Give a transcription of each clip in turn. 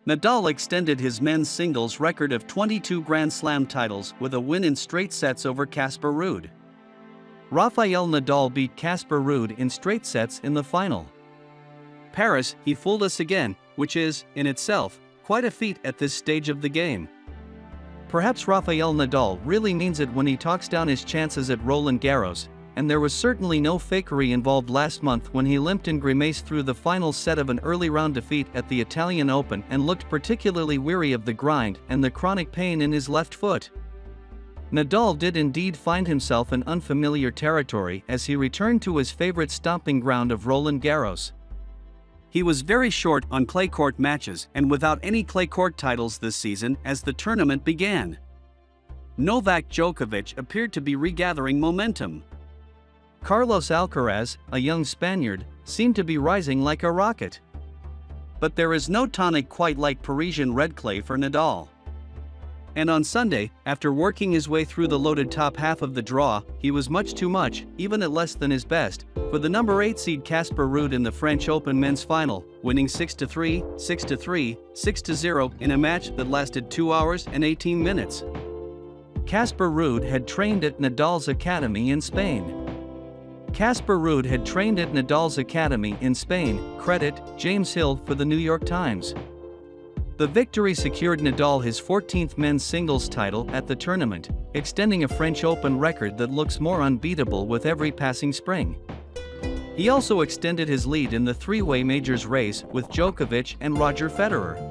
Nadal extended his men's singles record of 22 Grand Slam titles with a win in straight sets over Casper Ruud. Rafael Nadal beat Casper Ruud in straight sets in the final. Paris, he fooled us again, which is, in itself, quite a feat at this stage of the game. Perhaps Rafael Nadal really means it when he talks down his chances at Roland Garros, and there was certainly no fakery involved last month when he limped and grimaced through the final set of an early round defeat at the Italian Open and looked particularly weary of the grind and the chronic pain in his left foot. Nadal did indeed find himself in unfamiliar territory as he returned to his favorite stomping ground of Roland Garros. He was very short on clay court matches and without any clay court titles this season as the tournament began. Novak Djokovic appeared to be regathering momentum. Carlos Alcaraz, a young Spaniard, seemed to be rising like a rocket. But there is no tonic quite like Parisian red clay for Nadal. And on Sunday, after working his way through the loaded top half of the draw, he was much too much, even at less than his best, for the number 8 seed Casper Ruud in the French Open men's final, winning 6-3, 6-3, 6-0 in a match that lasted 2 hours and 18 minutes. Casper Ruud had trained at Nadal's academy in Spain. Casper Ruud had trained at Nadal's academy in Spain, credit James Hill for the New York Times. The victory secured Nadal his 14th men's singles title at the tournament, extending a French Open record that looks more unbeatable with every passing spring. He also extended his lead in the three-way majors race with Djokovic and Roger Federer.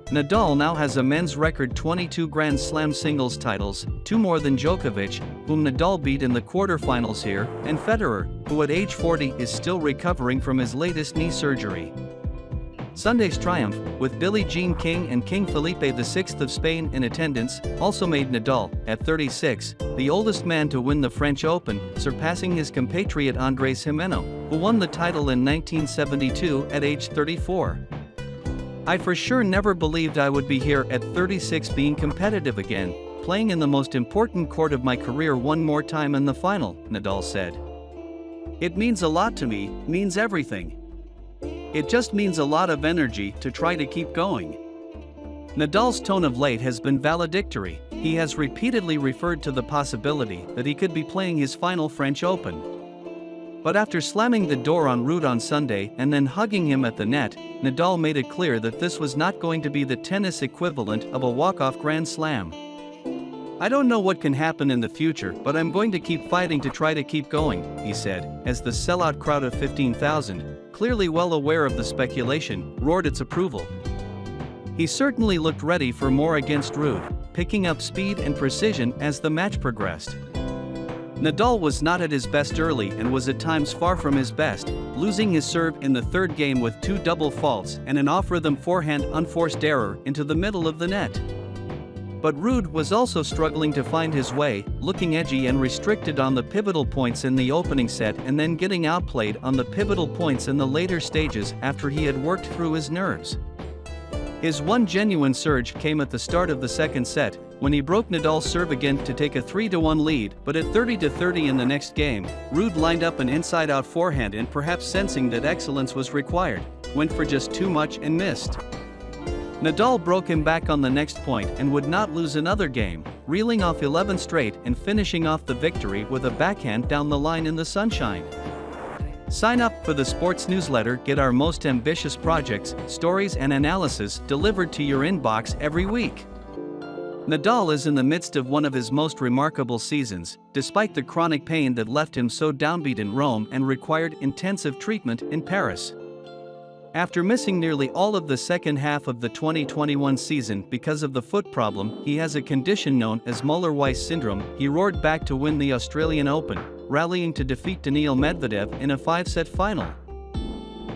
Nadal now has a men's record 22 Grand Slam singles titles, 2 more than Djokovic, whom Nadal beat in the quarterfinals here, and Federer, who at age 40 is still recovering from his latest knee surgery. Sunday's triumph, with Billie Jean King and King Felipe VI of Spain in attendance, also made Nadal, at 36, the oldest man to win the French Open, surpassing his compatriot Andrés Gimeno, who won the title in 1972 at age 34. I for sure never believed I would be here at 36 being competitive again, playing in the most important court of my career one more time in the final, Nadal said. It means a lot to me, means everything. It just means a lot of energy to try to keep going. Nadal's tone of late has been valedictory. He has repeatedly referred to the possibility that he could be playing his final French Open. But after slamming the door on Ruud on Sunday and then hugging him at the net, Nadal made it clear that this was not going to be the tennis equivalent of a walk-off Grand Slam. I don't know what can happen in the future, but I'm going to keep fighting to try to keep going, he said, as the sellout crowd of 15,000, clearly well aware of the speculation, roared its approval. He certainly looked ready for more against Ruud, picking up speed and precision as the match progressed. Nadal was not at his best early and was at times far from his best, losing his serve in the third game with 2 double faults and an off-rhythm forehand unforced error into the middle of the net. But Ruud was also struggling to find his way, looking edgy and restricted on the pivotal points in the opening set and then getting outplayed on the pivotal points in the later stages after he had worked through his nerves. His one genuine surge came at the start of the second set, when he broke Nadal's serve again to take a 3-1 lead, but at 30-30 in the next game, Ruud lined up an inside-out forehand and, perhaps sensing that excellence was required, went for just too much and missed. Nadal broke him back on the next point and would not lose another game, reeling off 11 straight and finishing off the victory with a backhand down the line in the sunshine. Sign up for the sports newsletter, get our most ambitious projects, stories and analysis delivered to your inbox every week. Nadal is in the midst of one of his most remarkable seasons, despite the chronic pain that left him so downbeat in Rome and required intensive treatment in Paris. After missing nearly all of the second half of the 2021 season because of the foot problem, he has a condition known as Muller-Weiss syndrome. He roared back to win the Australian Open, rallying to defeat Daniil Medvedev in a 5-set final.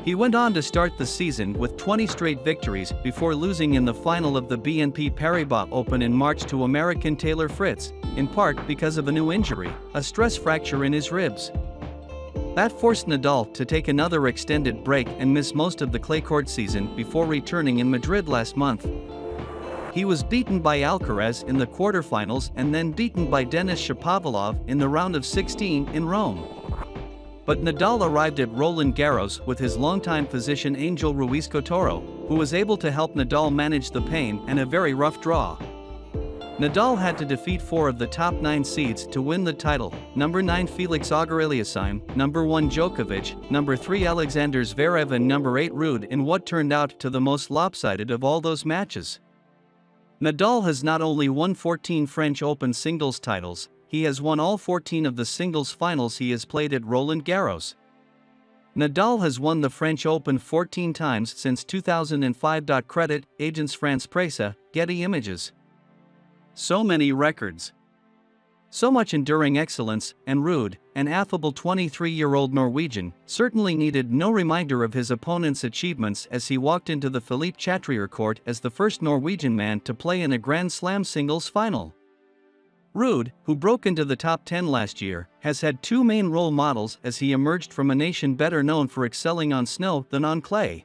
He went on to start the season with 20 straight victories before losing in the final of the BNP Paribas Open in March to American Taylor Fritz, in part because of a new injury, a stress fracture in his ribs. That forced Nadal to take another extended break and miss most of the clay court season before returning in Madrid last month. He was beaten by Alcaraz in the quarterfinals and then beaten by Denis Shapovalov in the round of 16 in Rome. But Nadal arrived at Roland Garros with his longtime physician Angel Ruiz Cotoro, who was able to help Nadal manage the pain and a very rough draw. Nadal had to defeat 4 of the top 9 seeds to win the title: number 9 Felix Auger-Aliassime, number 1 Djokovic, number 3 Alexander Zverev and number 8 Ruud in what turned out to the most lopsided of all those matches. Nadal has not only won 14 French Open singles titles, he has won all 14 of the singles finals he has played at Roland Garros. Nadal has won the French Open 14 times since 2005. Credit, Agence France-Presse, Getty Images. So many records. So much enduring excellence, and Ruud, an affable 23-year-old Norwegian, certainly needed no reminder of his opponent's achievements as he walked into the Philippe Chatrier court as the first Norwegian man to play in a Grand Slam singles final. Ruud, who broke into the top 10 last year, has had 2 main role models as he emerged from a nation better known for excelling on snow than on clay.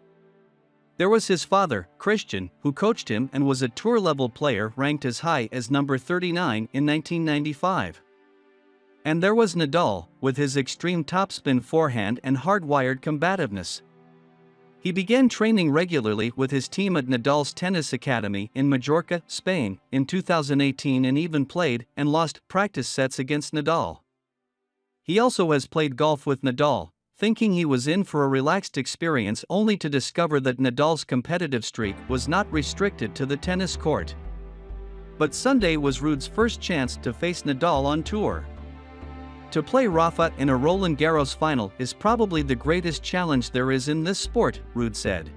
There was his father, Christian, who coached him and was a tour-level player ranked as high as number 39 in 1995. And there was Nadal, with his extreme topspin forehand and hardwired combativeness. He began training regularly with his team at Nadal's Tennis Academy in Majorca, Spain, in 2018 and even played and lost practice sets against Nadal. He also has played golf with Nadal, thinking he was in for a relaxed experience only to discover that Nadal's competitive streak was not restricted to the tennis court. But Sunday was Ruud's first chance to face Nadal on tour. To play Rafa in a Roland Garros final is probably the greatest challenge there is in this sport, Ruud said.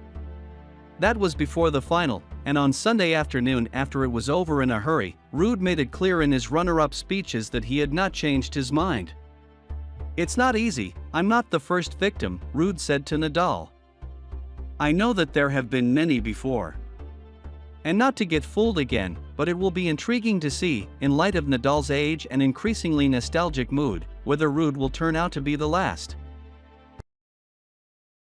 That was before the final, and on Sunday afternoon after it was over in a hurry, Ruud made it clear in his runner-up speeches that he had not changed his mind. "It's not easy, I'm not the first victim," Ruud said to Nadal. "I know that there have been many before. And not to get fooled again, but it will be intriguing to see, in light of Nadal's age and increasingly nostalgic mood, whether Ruud will turn out to be the last."